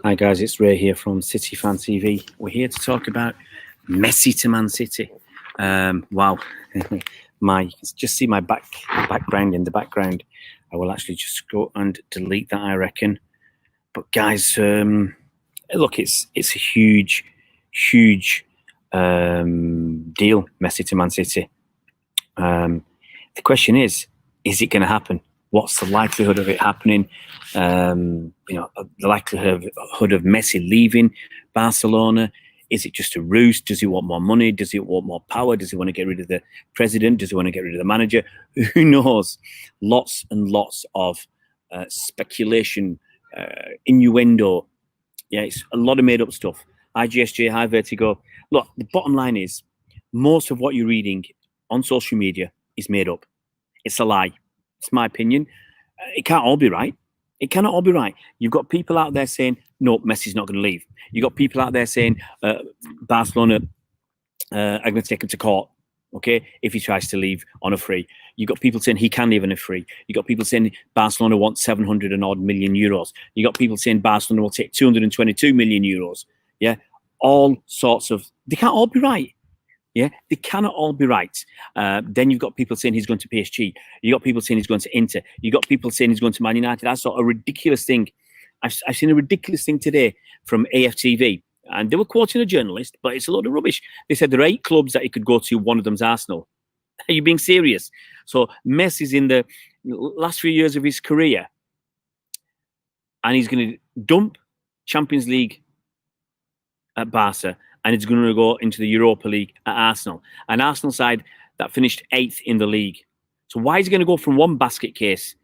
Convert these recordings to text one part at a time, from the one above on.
Hi guys, it's Ray here from City Fan TV. We're here to talk about Messi to Man City. Wow, you can just see my background in the background. I will actually just go and delete that, I reckon. But guys, look, it's a huge deal, Messi to Man City. The question is it going to happen? What's the likelihood of it happening? The likelihood of Messi leaving Barcelona. Is it just a ruse? Does he want more money? Does he want more power? Does he want to get rid of the president? Does he want to get rid of the manager? Who knows? Lots and lots of speculation, innuendo. Yeah, it's a lot of made-up stuff. IGSJ, high vertigo. Look, the bottom line is most of what you're reading on social media is made up. It's a lie. It's my opinion. It can't all be right. It cannot all be right. You've got people out there saying, no, Messi's not going to leave. You've got people out there saying Barcelona are going to take him to court, okay, if he tries to leave on a free. You've got people saying he can leave on a free. You've got people saying Barcelona wants 700 and odd million euros. You've got people saying Barcelona will take 222 million euros. Yeah, all sorts of... They can't all be right. Yeah, they cannot all be right. Then you've got people saying he's going to PSG. You've got people saying he's going to Inter. You've got people saying he's going to Man United. I saw a ridiculous thing. I've seen a ridiculous thing today from AFTV. And they were quoting a journalist, but it's a load of rubbish. They said there are 8 clubs that he could go to. One of them's Arsenal. Are you being serious? So Messi's in the last few years of his career. And he's going to dump Champions League at Barca. And it's going to go into the Europa League at Arsenal. An Arsenal side that finished 8th in the league. So why is he going to go from one basket case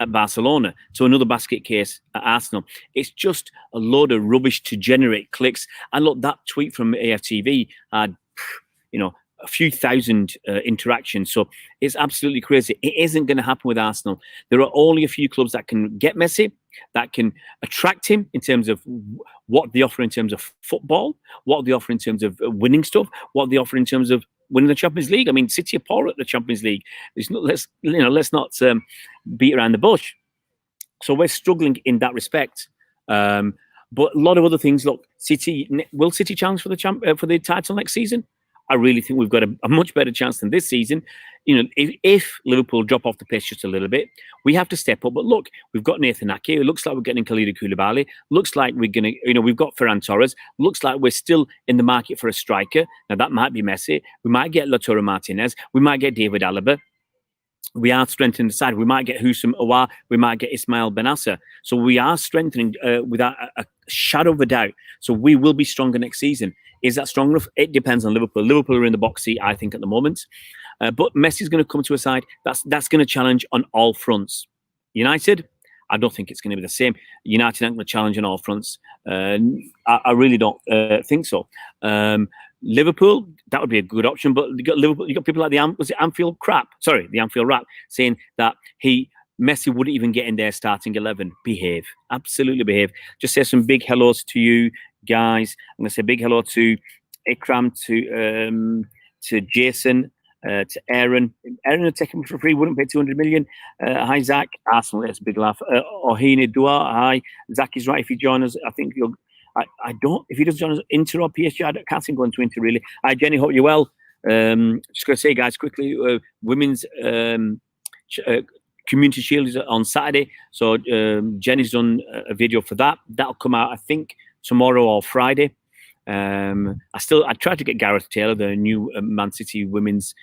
at Barcelona to another basket case at Arsenal? It's just a load of rubbish to generate clicks. And look, that tweet from AFTV had, a few thousand interactions. So it's absolutely crazy. It isn't going to happen with Arsenal. There are only a few clubs that can get Messi, that can attract him in terms of what they offer in terms of football, what they offer in terms of winning stuff, what they offer in terms of winning the Champions League. I mean, City are poor at the Champions League. Let's not beat around the bush. So we're struggling in that respect. But a lot of other things. Look, will City challenge for the title next season? I really think we've got a much better chance than this season. If Liverpool drop off the pace just a little bit, we have to step up. But look, we've got Nathan Ake. It looks like we're getting Khalid Koulibaly. Looks like we're going to, we've got Ferran Torres. Looks like we're still in the market for a striker. Now, that might be Messi. We might get Lautaro Martinez. We might get David Alaba. We are strengthening the side. We might get Houssam Aouar. We might get Ismail Benassa. So we are strengthening without a shadow of a doubt. So we will be stronger next season. Is that strong enough? It depends on Liverpool. Liverpool are in the box seat, I think, at the moment. But Messi's going to come to a side that's going to challenge on all fronts. United, I don't think it's going to be the same. United aren't going to challenge on all fronts. I really don't think so. Liverpool, that would be a good option, but you got people like the Anfield Rap saying that Messi wouldn't even get in their starting 11. Behave, absolutely behave. Just say some big hellos to you guys. I'm going to say big hello to Ikram, to Jason, to Aaron. Aaron will take him for free. Wouldn't pay 200 million. Hi Zach, Arsenal. That's a big laugh. Ohine Dua. Hi, Zach is right. If you join us, I think you'll. I don't. If he doesn't join us, Inter or PSG, I can't see him going to Inter really. Hi Jenny, hope you're well. Just going to say, guys, quickly, women's Community Shield is on Saturday, so Jenny's done a video for that. That'll come out, I think, tomorrow or Friday. I tried to get Gareth Taylor, the new Man City women's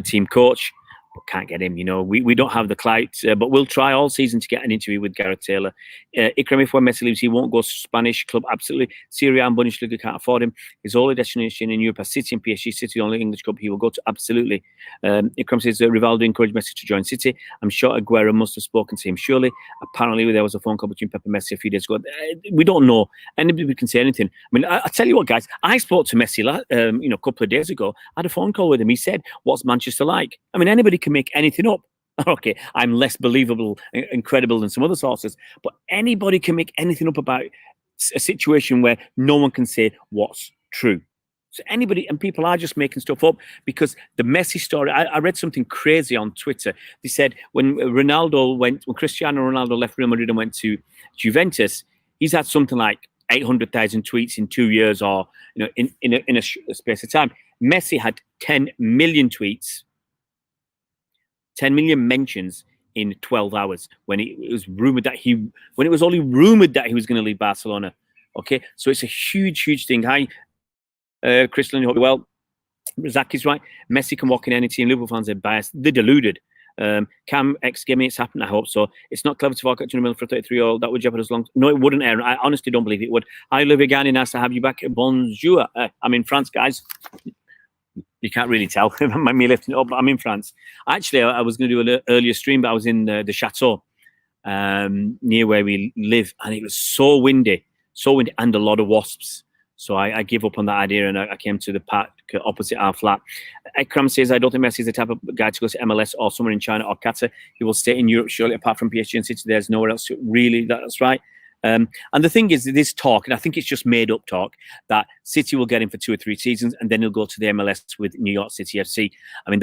team coach, but can't get him. We don't have the clout, but we'll try all season to get an interview with Gareth Taylor. Ikram, if when Messi leaves, he won't go Spanish club. Absolutely. Serie A and Bundesliga can't afford him. His only destination in Europe are City and PSG. City, the only English club he will go to. Absolutely. Ikram says Rivaldo encouraged Messi to join City. I'm sure Aguero must have spoken to him. Surely, apparently, there was a phone call between Pep and Messi a few days ago. We don't know. Anybody can say anything. I mean, I tell you what, guys. I spoke to Messi, a couple of days ago. I had a phone call with him. He said, "What's Manchester like?" I mean, anybody can make anything up. Okay, I'm less believable and credible than some other sources, but anybody can make anything up about a situation where no one can say what's true. So anybody, and people are just making stuff up because the Messi story, I read something crazy on Twitter. They said when Cristiano Ronaldo left Real Madrid and went to Juventus, He's had something like 800,000 tweets in 2 years, or in a space of time. Messi had 10 million tweets, 10 million mentions in 12 hours when it was rumored that when it was only rumored that he was going to leave Barcelona. Okay, so it's a huge thing. Hi, Crystal, hope you're well. Zach is right. Messi can walk in any team. Liverpool fans are biased. They're deluded. Cam X Gaming, it's happened. I hope so. It's not clever to fork out 200 million for a 33-year-old. That would jeopardize long. No, it wouldn't, Aaron. I honestly don't believe it would. Hi, Olivia Gani. Nice to have you back. Bonjour. I'm in France, guys. You can't really tell me lifting it up, but I'm in France. Actually, I was going to do an earlier stream, but I was in the chateau near where we live, and it was so windy, and a lot of wasps. So I give up on that idea, and I came to the park opposite our flat. Ekram says, I don't think Messi is the type of guy to go to MLS or somewhere in China or Qatar. He will stay in Europe, surely, apart from PSG and City. There's nowhere else. Really, that's right. And the thing is, this talk, and I think it's just made up talk, that City will get him for 2 or 3 seasons, and then he'll go to the MLS with New York City FC. I mean,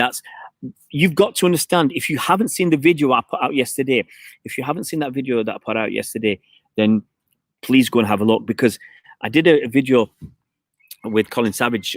you've got to understand, if you haven't seen the video I put out yesterday, then please go and have a look, because I did a video with Colin Savage.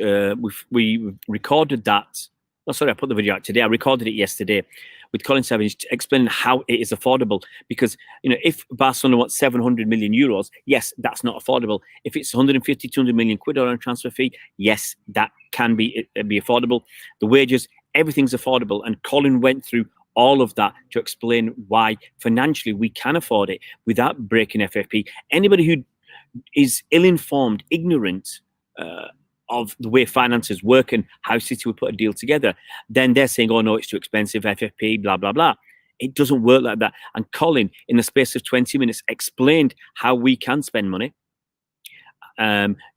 We recorded that. Oh, sorry, I put the video out today. I recorded it yesterday with Colin Savage, explaining how it is affordable. Because, if Barcelona wants 700 million euros, yes, that's not affordable. If it's 150, 200 million quid on a transfer fee, yes, that can be affordable. The wages, everything's affordable. And Colin went through all of that to explain why financially we can afford it without breaking FFP. Anybody who is ill-informed, ignorant of the way finances work and how City would put a deal together, then they're saying, oh no, it's too expensive, FFP, blah, blah, blah. It doesn't work like that. And Colin, in the space of 20 minutes, explained how we can spend money,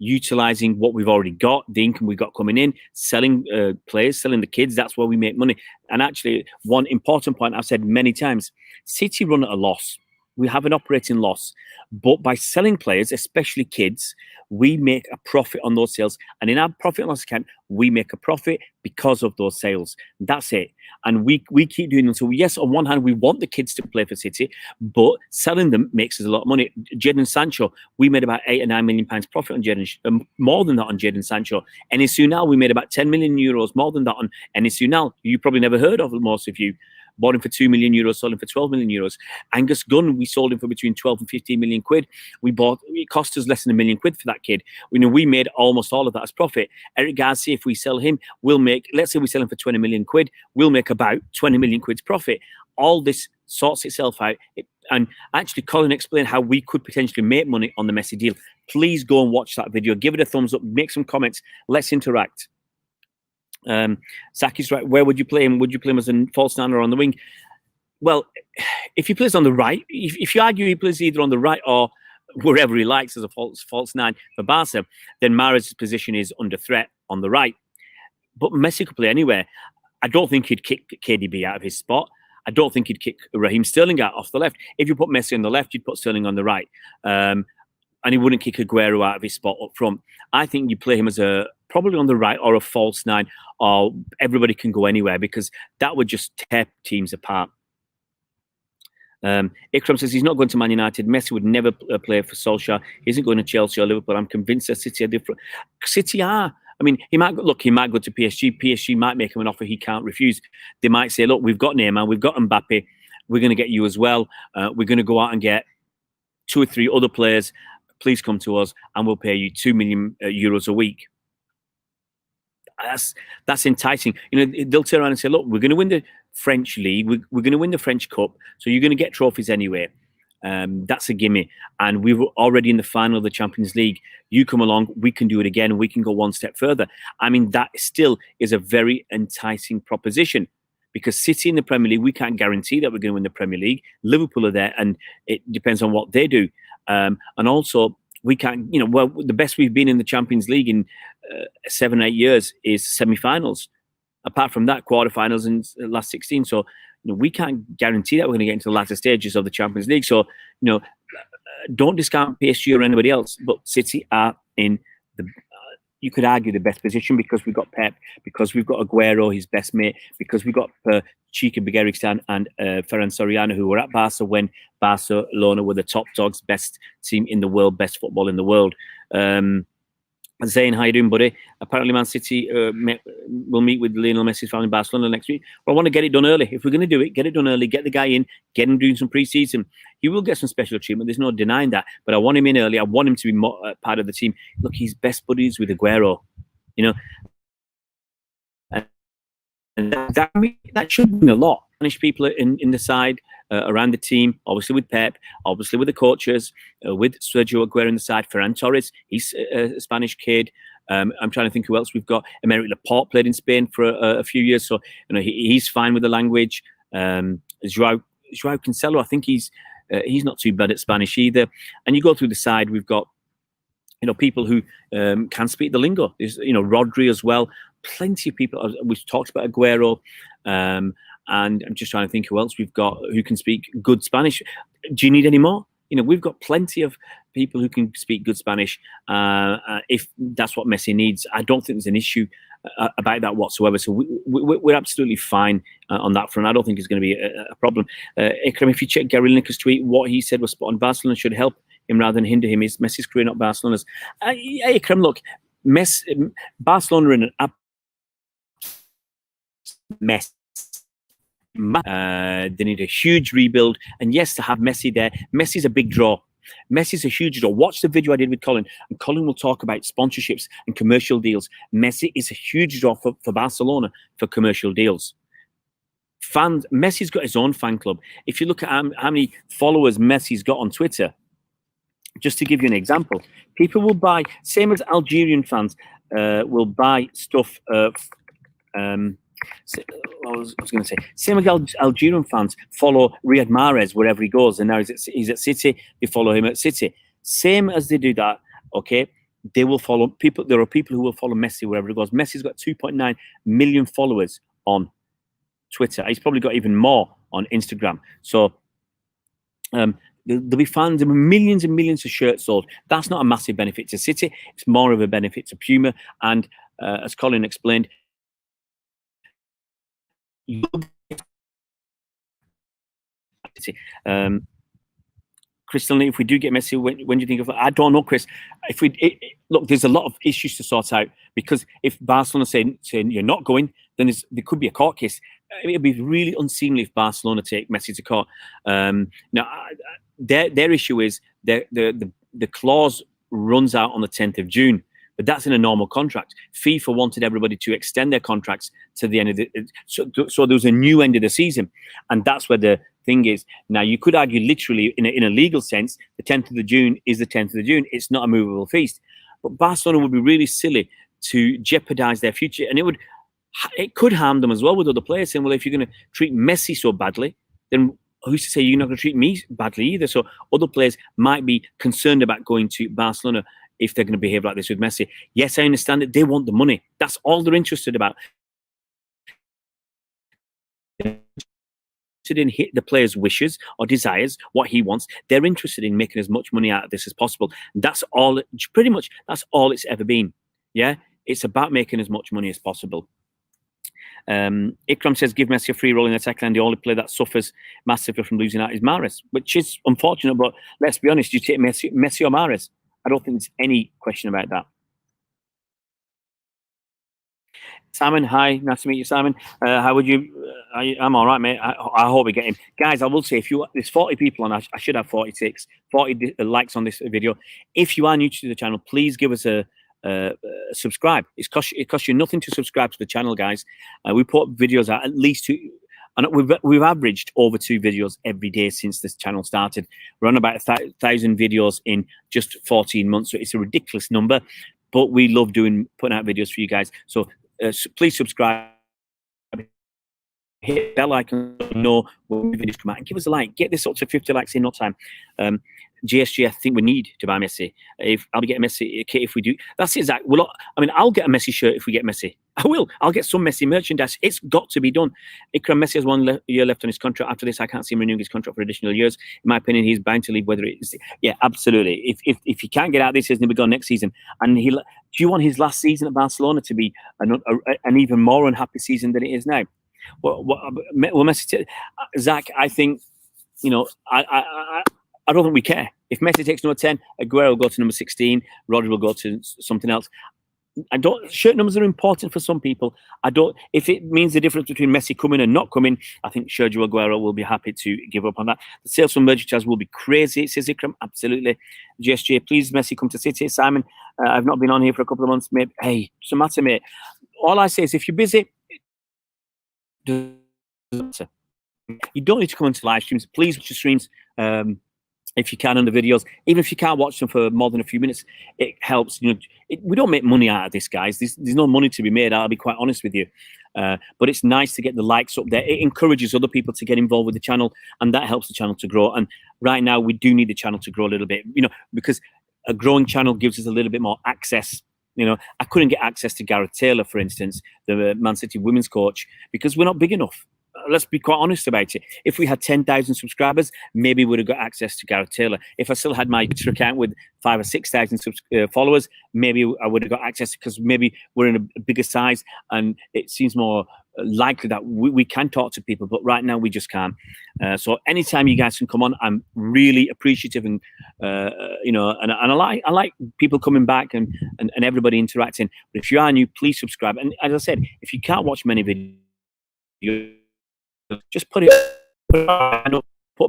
utilizing what we've already got, the income we've got coming in, selling players, selling the kids. That's where we make money. And actually, one important point I've said many times, City run at a loss. We have an operating loss, but by selling players, especially kids, we make a profit on those sales. And in our profit and loss account, we make a profit because of those sales. That's it. And we keep doing them. So yes, on one hand, we want the kids to play for City, but selling them makes us a lot of money. Jadon Sancho, we made about £8 or £9 million profit on Jadon, more than that on Jadon Sancho. Enes Ünal, we made about 10 million euros, more than that on Enes Ünal. You probably never heard of, most of you. Bought him for 2 million euros, sold him for 12 million euros. Angus Gunn, we sold him for between 12 and 15 million quid. It cost us less than £1 million for that kid. We made almost all of that as profit. Eric Garcia, if we sell him, let's say we sell him for 20 million quid, we'll make about 20 million quid's profit. All this sorts itself out. And actually, Colin explained how we could potentially make money on the Messi deal. Please go and watch that video. Give it a thumbs up. Make some comments. Let's interact. Saki's right. Where would you play him? Would you play him as a false nine or on the wing? Well, if he plays on the right, if you argue he plays either on the right or wherever he likes as a false nine for Barca, then Mahrez's position is under threat on the right. But Messi could play anywhere. I don't think he'd kick KDB out of his spot. I don't think he'd kick Raheem Sterling out off the left. If you put Messi on the left, you'd put Sterling on the right. And he wouldn't kick Aguero out of his spot up front. I think you play him as probably on the right or a false nine, or everybody can go anywhere, because that would just tear teams apart. Ikram says he's not going to Man United. Messi would never play for Solskjaer. He isn't going to Chelsea or Liverpool. I'm convinced that City are different. City are. I mean, he might go to PSG. PSG might make him an offer he can't refuse. They might say, look, we've got Neymar, we've got Mbappe, we're going to get you as well. We're going to go out and get 2 or 3 other players. Please come to us and we'll pay you 2 million euros a week. That's enticing. They'll turn around and say, look, we're going to win the French league. We're going to win the French Cup. So you're going to get trophies anyway. That's a gimme. And we were already in the final of the Champions League. You come along, we can do it again. We can go one step further. I mean, that still is a very enticing proposition, because City in the Premier League, we can't guarantee that we're going to win the Premier League. Liverpool are there, and it depends on what they do. And also, we can't, the best we've been in the Champions League in 7 or 8 years is semi-finals. Apart from that, quarterfinals and last 16. So, we can't guarantee that we're going to get into the latter stages of the Champions League. So, don't discount PSG or anybody else, but City are in you could argue the best position because we've got Pep, because we've got Aguero, his best mate, because we've got Chika Begiristain and Ferran Soriano, who were at Barca when Barcelona were the top dogs, best team in the world, best football in the world. Zayn, how you doing, buddy? Apparently, Man City will meet with Lionel Messi's family in Barcelona next week. Well, I want to get it done early. If we're going to do it, get it done early. Get the guy in. Get him doing some pre-season. He will get some special treatment. There's no denying that. But I want him in early. I want him to be part of the team. Look, he's best buddies with Aguero. You know, and that should mean a lot. Spanish people in the side, around the team, obviously with Pep, obviously with the coaches, with Sergio Aguero in the side. Ferran Torres, he's a Spanish kid. I'm trying to think who else we've got. Emerick Laporte played in Spain for a few years, so he's fine with the language. Joao Cancelo, I think he's not too bad at Spanish either. And you go through the side, we've got people who can speak the lingo. There's Rodri as well. Plenty of people. We've talked about Aguero, and I'm just trying to think who else we've got who can speak good Spanish. Do you need any more? We've got plenty of people who can speak good Spanish. If that's what Messi needs, I don't think there's an issue about that whatsoever. So we're absolutely fine on that front. I don't think it's going to be a problem. Ikram, if you check Gary Lineker's tweet, what he said was spot on. Barcelona should help him rather than hinder him. Is Messi's career, not Barcelona's? Ikram, look, Barcelona are in an mess. They need a huge rebuild, and yes, to have Messi there, Messi's a big draw. Messi's a huge draw. Watch the video I did with Colin, and Colin will talk about sponsorships and commercial deals. Messi is a huge draw for Barcelona for commercial deals. Fans, Messi's got his own fan club. If you look at how many followers Messi's got on Twitter, just to give you an example, people will buy, same as Algerian fans will buy stuff. I was going to say, same as Algerian fans follow Riyad Mahrez wherever he goes, and now he's at City. They follow him at City. Same as they do that, okay? They will follow people. There are people who will follow Messi wherever he goes. Messi's got 2.9 million followers on Twitter. He's probably got even more on Instagram. So there'll be fans. There'll be millions and millions of shirts sold. That's not a massive benefit to City. It's more of a benefit to Puma. And as Colin explained, Crystal, if we do get Messi, when do you think of it? I don't know, Chris. Look, there's a lot of issues to sort out, because if Barcelona saying you're not going, then there could be a court case. It would be really unseemly if Barcelona take Messi to court. Now, their issue is the clause runs out on the 10th of June. But that's in a normal contract. FIFA wanted everybody to extend their contracts to the end of the... So there was a new end of the season. And that's where the thing is. Now, you could argue literally, in a legal sense, the 10th of June is the 10th of June. It's not a movable feast. But Barcelona would be really silly to jeopardize their future. And it could harm them as well with other players saying, well, if you're going to treat Messi so badly, then who's to say you're not going to treat me badly either? So other players might be concerned about going to Barcelona if they're going to behave like this with Messi. Yes, I understand that they want the money. That's all they're interested about. They're interested in hit the player's wishes or desires, what he wants. They're interested in making as much money out of this as possible. That's all, pretty much, that's all it's ever been. Yeah, it's about making as much money as possible. Ikram says, give Messi a free roll in the attack line. The only player that suffers massively from losing out is Mahrez, which is unfortunate, but let's be honest, you take Messi or Mahrez. I don't think there's any question about that. Simon, hi, nice to meet you, Simon. How would you? I'm all right, mate. I hope we get him, guys. I will say, there's 40 people on. I should have 46, 40 likes on this video. If you are new to the channel, please give us a subscribe. It costs you nothing to subscribe to the channel, guys. We put videos out at least 2. And we've averaged over 2 videos every day since this channel started. We're on about 1,000 videos in just 14 months. So it's a ridiculous number, but we love putting out videos for you guys. So please subscribe, hit bell icon, know when videos come out, and give us a like. Get this up to 50 likes in no time. GSG, I think we need to buy Messi. I'll be getting Messi kit if we do. That's it, Zach. I'll get a Messi shirt if we get Messi. I will. I'll get some Messi merchandise. It's got to be done. Ikram Messi has 1 year left on his contract. After this, I can't see him renewing his contract for additional years. In my opinion, he's bound to leave. Whether it's absolutely. If he can't get out this season, he'll be gone next season. And do you want his last season at Barcelona to be an even more unhappy season than it is now? Well, Messi, Zach, I think I don't think we care. If Messi takes number 10, Aguero will go to number 16. Rodri will go to something else. Shirt numbers are important for some people. If it means the difference between Messi coming and not coming, I think Sergio Aguero will be happy to give up on that. The sales from merchandise will be crazy, says Ikram. Absolutely. GSJ, please, Messi come to City. Simon, I've not been on here for a couple of months, mate. Hey, what's the matter, mate? All I say is if you're busy, you don't need to come into live streams. Please watch the streams. If you can on the videos, even if you can't watch them for more than a few minutes, it helps. We don't make money out of this, guys. There's no money to be made. I'll be quite honest with you. But it's nice to get the likes up there. It encourages other people to get involved with the channel, and that helps the channel to grow. And right now, we do need the channel to grow a little bit, because a growing channel gives us a little bit more access. I couldn't get access to Gareth Taylor, for instance, the Man City women's coach, because we're not big enough. Let's be quite honest about it. If we had 10,000 subscribers, maybe we would have got access to Gareth Taylor. If I still had my Twitter account with 5,000 or 6,000 followers, maybe I would have got access, because maybe we're in a bigger size and it seems more likely that we can talk to people. But right now we just can't. So anytime you guys can come on, I'm really appreciative, and and I like people coming back and everybody interacting. But if you are new, please subscribe. And as I said, if you can't watch many videos, just put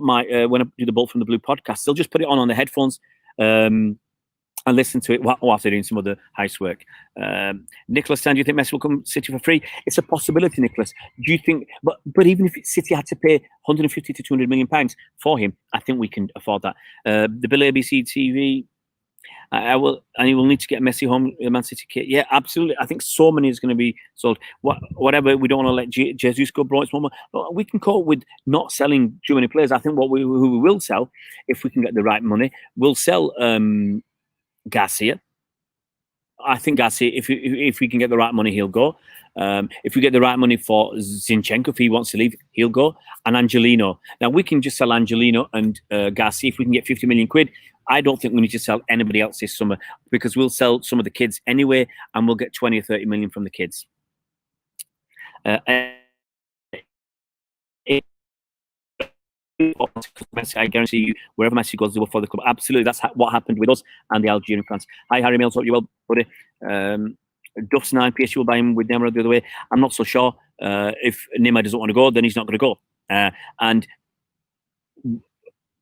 my when I do the Bolt from the Blue podcast, they'll just put it on the headphones and listen to it whilst they're doing some other housework. Nicholas, do you think Messi will come City for free? It's a possibility, Nicholas. Do you think? But even if City had to pay 150 to 200 million pounds for him, I think we can afford that. The Bill ABC TV. I will, and he will need to get Messi home, the Man City kit. Yeah, absolutely. I think so many is going to be sold. Whatever, we don't want to let Jesus go broad. We can cope with not selling too many players. I think who we will sell, if we can get the right money, we'll sell Garcia. I think Garcia, if we can get the right money, he'll go. If we get the right money for Zinchenko, if he wants to leave, he'll go. And Angelino. Now, we can just sell Angelino and Garcia if we can get 50 million quid. I don't think we need to sell anybody else this summer, because we'll sell some of the kids anyway, and we'll get 20 or 30 million from the kids. I guarantee you, wherever Messi goes, they will follow the club. Absolutely, that's what happened with us and the Algerian France. Hi, Harry Mills, hope you well, buddy. Duff's 9, PSG will buy him with Neymar the other way. I'm not so sure. If Neymar doesn't want to go, then he's not going to go. And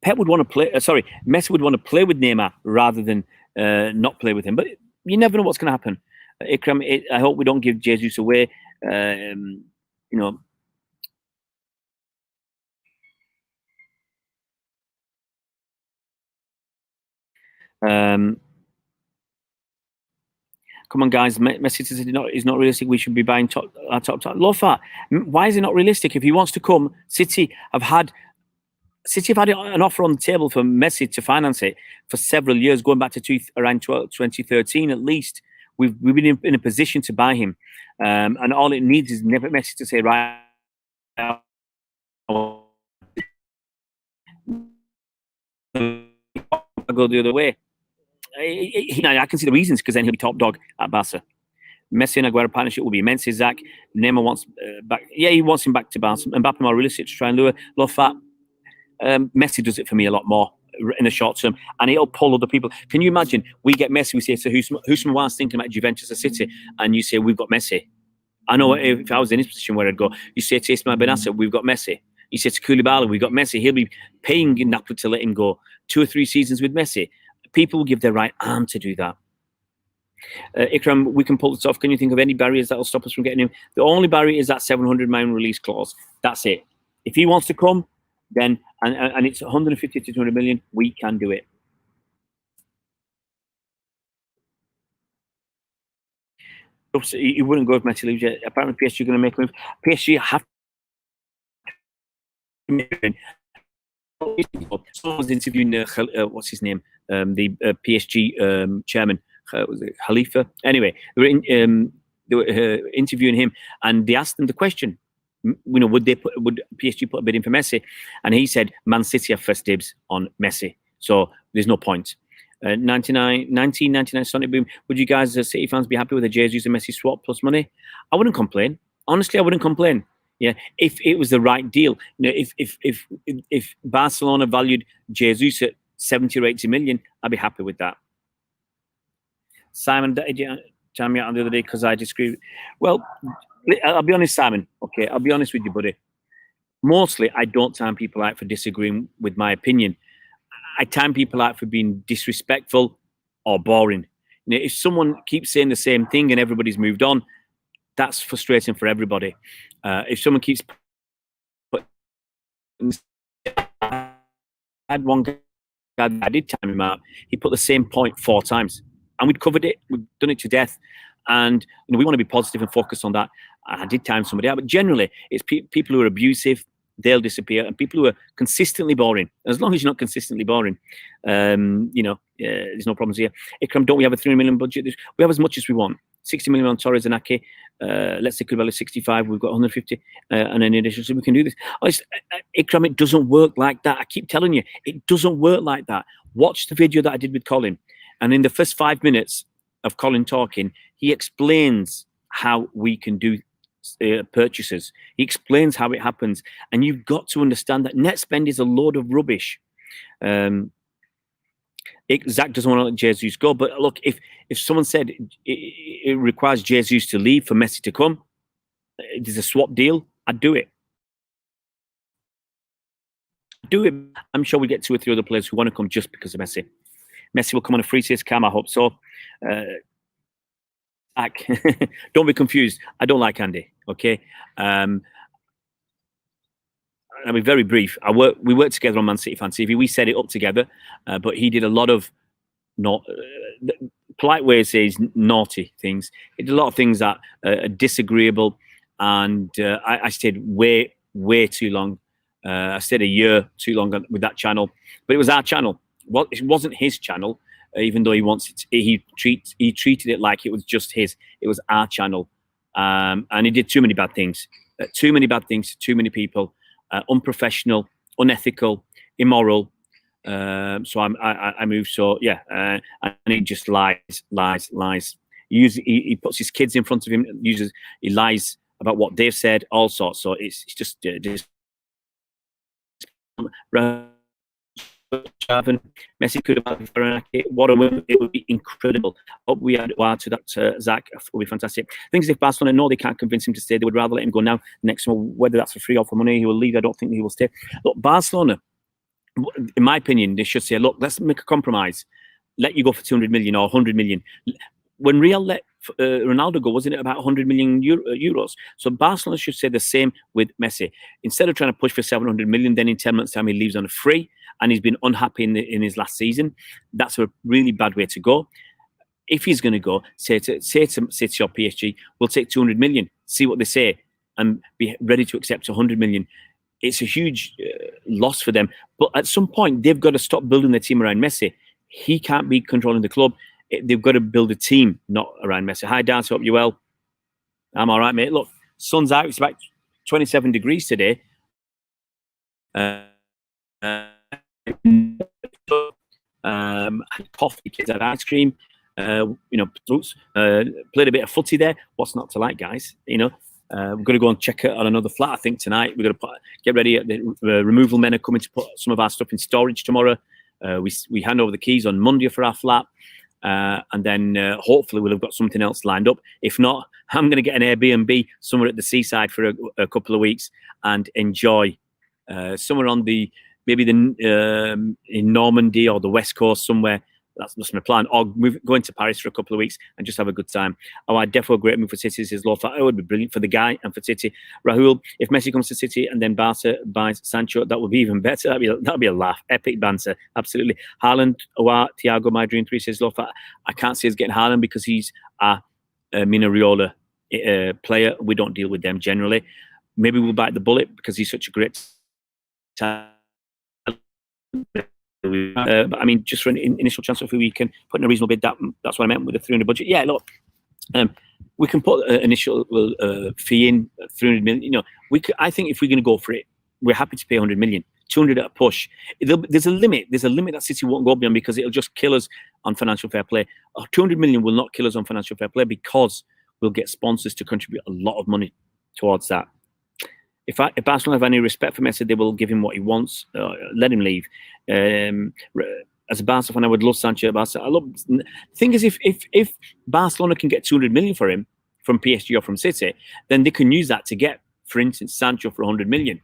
Pep would want to play. Messi would want to play with Neymar rather than not play with him. But you never know what's going to happen. Ikram, I hope we don't give Jesus away. Come on, guys. Messi says it's not realistic. We should be buying top. Lofa, why is it not realistic? If he wants to come, City have had an offer on the table for Messi to finance it for several years, going back to around 2013 at least. We've been in a position to buy him, and all it needs is never Messi to say, right, I'll go the other way. I can see the reasons, because then he'll be top dog at Barca. Messi and Aguero partnership will be immense. Zach, Neymar wants back. Yeah, he wants him back to Barca. Mbappe more realistic to try and lure Lofat. Messi does it for me a lot more in the short term, and he'll pull other people. Can you imagine? We get Messi, we say to Husman was thinking about Juventus or City, and you say we've got Messi. I know if I was in his position where I'd go, you say to Ismail Benasser, we've got Messi. You say to Koulibaly, we've got Messi. He'll be paying Napoli to let him go 2 or 3 seasons with Messi. People will give their right arm to do that. Ikram, we can pull this off. Can you think of any barriers that will stop us from getting him? The only barrier is that 700 million release clause. That's it. If he wants to come, then and it's 150 to 200 million, we can do it. You wouldn't go if Messi leaves yet. Apparently, PSG are going to make a move. PSG have to. Someone was interviewing what's his name, the PSG chairman, was it Khalifa? Anyway, they were interviewing him, and they asked him the question, would PSG put a bid in for Messi? And he said, Man City have first dibs on Messi, so there's no point. 1999 Sonic Boom. Would you guys, as City fans, be happy with a Jesus and Messi swap plus money? I wouldn't complain. Honestly, I wouldn't complain. Yeah, if it was the right deal. If Barcelona valued Jesus at 70 or 80 million, I'd be happy with that. Simon, did you time me out the other day because I disagree? Well, I'll be honest, Simon. Okay, I'll be honest with you, buddy. Mostly, I don't time people out for disagreeing with my opinion. I time people out for being disrespectful or boring. If someone keeps saying the same thing and everybody's moved on, that's frustrating for everybody. If someone keeps I had one guy, I did time him out. He put the same point 4 times, and we'd covered it. We've done it to death, and we want to be positive and focus on that. I did time somebody out, but generally, it's people who are abusive. They'll disappear, and people who are consistently boring. As long as you're not consistently boring, there's no problems here. Ikram, don't we have a 300 million budget? We have as much as we want. 60 million on Torres and Ake. Let's say Koulibaly 65. We've got 150, and in addition, so we can do this. Ikram, it doesn't work like that. I keep telling you, it doesn't work like that. Watch the video that I did with Colin, and in the first 5 minutes of Colin talking, he explains how we can do purchases. He explains how it happens, and you've got to understand that net spend is a load of rubbish. Zach doesn't want to let Jesus go, but look, if someone said it requires Jesus to leave for Messi to come, there's a swap deal, I'd do it. I'm sure we get 2 or 3 other players who want to come just because of Messi. Messi will come on a free series cam, I hope so. Don't be confused. I don't like Andy. Okay, I'll be very brief. We worked together on Man City Fan TV. We set it up together, but he did a lot of polite way to say is naughty things. He did a lot of things that are disagreeable, and I stayed way too long. I stayed a year too long with that channel, but it was our channel. Well, it wasn't his channel. Even though he treated it like it was just his. It was our channel, and he did too many bad things. Too many bad things to too many people. Unprofessional, unethical, immoral. So I moved. So yeah, and he just lies. He puts his kids in front of him. He lies about what they've said. All sorts. So it's just. Messi could have what a win. It would be incredible. Hope we add to that, Zach. It would be fantastic. Things if Barcelona know they can't convince him to stay, they would rather let him go now. Next summer, whether that's for free or for money, he will leave. I don't think he will stay. Look, Barcelona, in my opinion, they should say, look, let's make a compromise. Let you go for 200 million or 100 million. When Real let Ronaldo go, wasn't it about 100 million euros? So Barcelona should say the same with Messi. Instead of trying to push for 700 million, then in 10 months' time he leaves on a free, and he's been unhappy in his last season. That's a really bad way to go. If he's going to go, say to City or PSG, we'll take 200 million, see what they say, and be ready to accept 100 million. It's a huge loss for them. But at some point, they've got to stop building their team around Messi. He can't be controlling the club. They've got to build a team, not around Messi. Hi, Dan. Hope you're well. I'm all right, mate. Look, sun's out. It's about 27 degrees today. Coffee, kids had ice cream. Fruits. Played a bit of footy there. What's not to like, guys? We're going to go and check it on another flat, I think, tonight. We're going to get ready. The removal men are coming to put some of our stuff in storage tomorrow. We hand over the keys on Monday for our flat. And then hopefully we'll have got something else lined up. If not, I'm going to get an Airbnb somewhere at the seaside for a couple of weeks and enjoy somewhere on in Normandy or the West Coast somewhere. That's my plan. Or going to Paris for a couple of weeks and just have a good time. I'd definitely a great move for City. Says Lofa. It would be brilliant for the guy and for City. Rahul, if Messi comes to City and then Barca buys Sancho, that would be even better. That'd be a laugh. Epic banter. Absolutely. Haaland, Thiago, my dream 3 says Lofa. I can't see us getting Haaland because he's a Minariola player. We don't deal with them generally. Maybe we'll bite the bullet because he's such a great talent. But I mean, just for an initial transfer fee, we can put in a reasonable bid. That's what I meant with the 300 budget. Yeah, look, we can put an initial fee in 300 million. You know, I think if we're going to go for it, we're happy to pay 100 million. 200 at a push. There's a limit. There's a limit that City won't go beyond because it'll just kill us on financial fair play. 200 million will not kill us on financial fair play because we'll get sponsors to contribute a lot of money towards that. If Barcelona have any respect for Messi, they will give him what he wants. Let him leave. As a Barca fan, I would love Sancho. The thing is, if Barcelona can get 200 million for him from PSG or from City, then they can use that to get, for instance, Sancho for 100 million.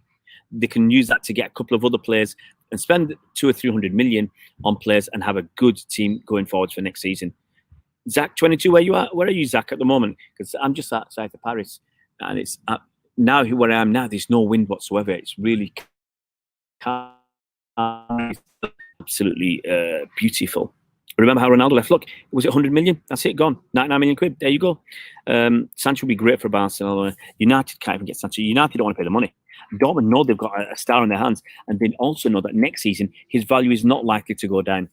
They can use that to get a couple of other players and spend 200 or 300 million on players and have a good team going forwards for next season. Zach, 22, where are you, Zach, at the moment? Because I'm just outside of Paris, and it's now where I am now. There's no wind whatsoever. It's really absolutely beautiful. Remember how Ronaldo left? Look, was it 100 million? That's it, gone. 99 million quid. There you go. Sancho would be great for Barcelona. United can't even get Sancho. United don't want to pay the money. Dortmund know they've got a star in their hands, and they also know that next season his value is not likely to go down.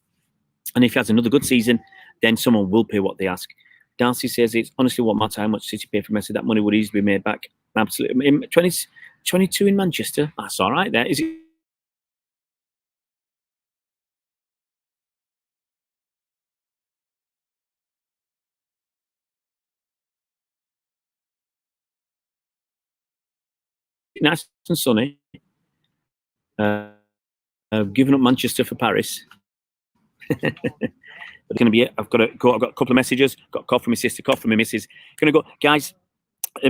And if he has another good season, then someone will pay what they ask. Darcy says it's honestly what matter how much City pay for Messi. That money would easily be made back. Absolutely. 22 in Manchester. That's all right there. Is it? Nice and sunny. I've given up Manchester for Paris. It's going to be it. I've got to go. I've got a couple of messages. Got a call from my sister, call from my missus. Going to go, guys.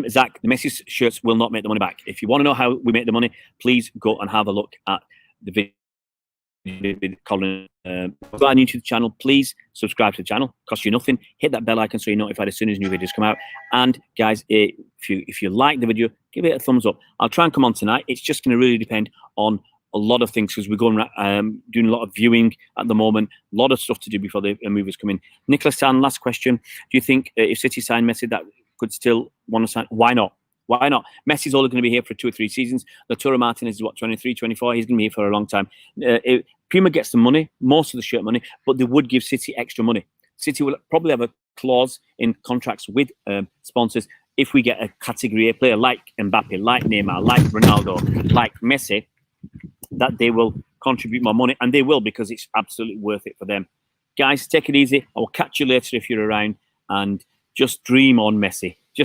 Zach, the Messi shirts will not make the money back. If you want to know how we make the money, please go and have a look at the video with Colin. If you're new to the channel, please subscribe to the channel. Costs you nothing. Hit that bell icon so you're notified as soon as new videos come out. And guys, if you like the video, give it a thumbs up. I'll try and come on tonight. It's just going to really depend on a lot of things because we're going doing a lot of viewing at the moment. A lot of stuff to do before the movies come in. Nicholas Tan, last question. Do you think if City sign Messi, that could still want to sign? Why not? Why not? Messi's only going to be here for 2 or 3 seasons. Lautaro Martinez is what, 23, 24? He's going to be here for a long time. Puma gets the money, most of the shirt money, but they would give City extra money. City will probably have a clause in contracts with sponsors. If we get a category A player like Mbappe, like Neymar, like Ronaldo, like Messi, that they will contribute more money, and they will because it's absolutely worth it for them. Guys, take it easy. I will catch you later if you're around, and just dream on Messi. Just